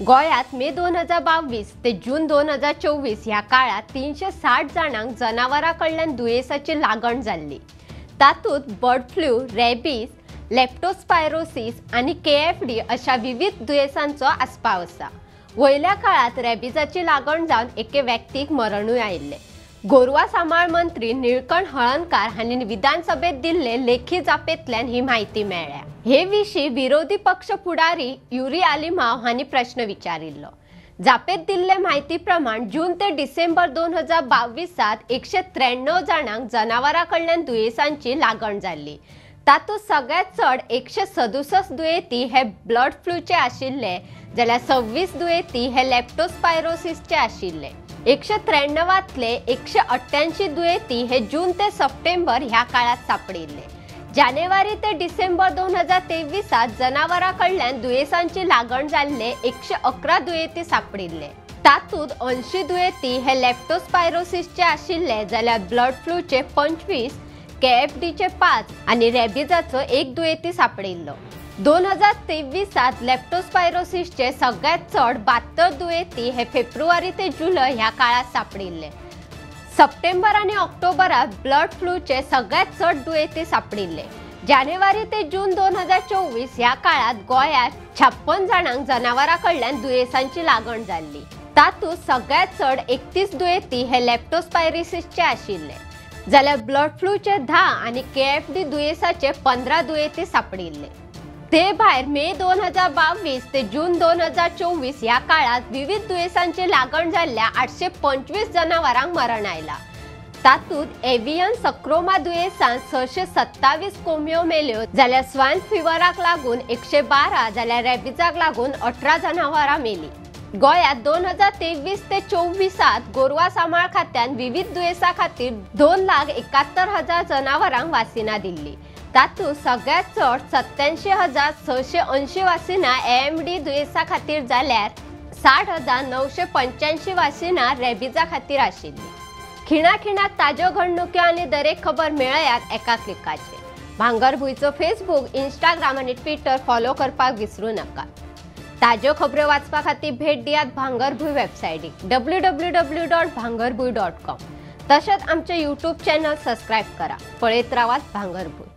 गोयात मे 2022 ते जून 2024 ह्या काळात 360 जणांक जनावरांकडल्यान दुयेसाची लागण जाल्ली। तातूंत बर्ड फ्लू, रेबीज, लेप्टोस्पायरोसिस आणि KFD अशा विविध दुयेसांचो आस्पाव आसा। वयल्या काळात रेबीजाची लागण जावन एके व्यक्तीक मरणूय आयिल्ले। गोरवा सांबाळ मंत्री निळकंठ हळर्णकार हांणी विधानसभेत दिल्ले लेखी जापेंतल्यान ही माहिती मेळ्ळ्या। हे विशीं विरोधी पक्ष फुडारी युरी आलिमाव हांणी प्रश्न विचारिल्लो। जापेत दिल्ले माहिती प्रमाण जून ते डिसेंबर 2022 193 जणांक जनावरांकडल्यान दुयेसांची लागण जाल्ली। तातूंत सगळ्यात चड 167 दुयेंती हे ब्लड फ्लूचे आशिल्ले, जाल्यार 26 दुयेंती हे लेप्टोस्पायरोसिसचे आशिल्ले। 193तले 188 दुयेंती हे जून ते सप्टेंबर ह्या काळात सापडिल्ले। जानेवारी ते डिसेंबर 2023 जनावरांकडल्यान दुयेसांची लागण जाल्ले 111 दुयेंती सापडिल्ले। तातूंत 80 दुयेंती हे लेप्टोस्पायरोसिसचे आशिल्ले, जाल्यार ब्लड फ्लूचे 25, KFDचे 5 आणि रेबीजाचो 1 दुयेंती सापडिल्लो। 2023 लेप्टोस्पायरोसिसचे सगळ्यात चड 72 दुयेंती हे फेब्रुवारी ते जुलै ह्या काळात सापडिल्ले। सप्टेंबर आणि ऑक्टोबरात ब्लड फ्लूचे सगळ्यात चड दुयेंती सापडिल्ले। जानेवारी ते जून 2024 ह्या काळात गोयात 56 जणांक जनावरांकडल्यान दुयेसांची लागण जाल्ली। तातूंत सगळ्यात चड 31 दुयेंती हे लेप्टोस्पायरोसिसचे आशिल्ले, जाल्यार ब्लड फ्लूचे 10 आणि KFD दुयेसाचे 15 दुयेंती सापडिल्ले। ते भायर मे 2022 ते जून 2024 ह्या काळात विविध दुयेसांची लागण जाल्ल्या 825 जनावरांक मरण आयला। तातूंत एव्हियन सक्रोमा दुयेसान 627 कोंबयो मेल्यो, जाल्यार स्वाइन फिवराक लागून 112, जाल्यार रेबीजाक लागून 18 जनावरां मेली। गोयात 2023 ते 24 गोरवा सांबाळ खात्यान विविध दुयेसां खातीर 2,71,000 जनावरांक वासिनां दिल्ली। तातूंत सगळ्यात चड 87,680 वासिनां AMD दुयेसा खातीर जाल्यार 60,985 वासिनां रेबीजा खातीर आशिल्लीं। खिणाखिणाक ताज्यो घडणुक्यो आनी दरेक खबर मेळयात एका क्लिकाचेर। भांगरभूंयचो फेसबुक, इंस्टाग्राम आणि ट्विटर फॉलो करपाक विसरूं नाका। ताज्यो खबरो वाचपा खातीर भेट दियात भांगरभूंय वेबसायटीक www.bhangarбуй.com। तशेंच आमचे YouTube चॅनल सबस्क्राईब करा। पळयत रावात भांगरभूंय।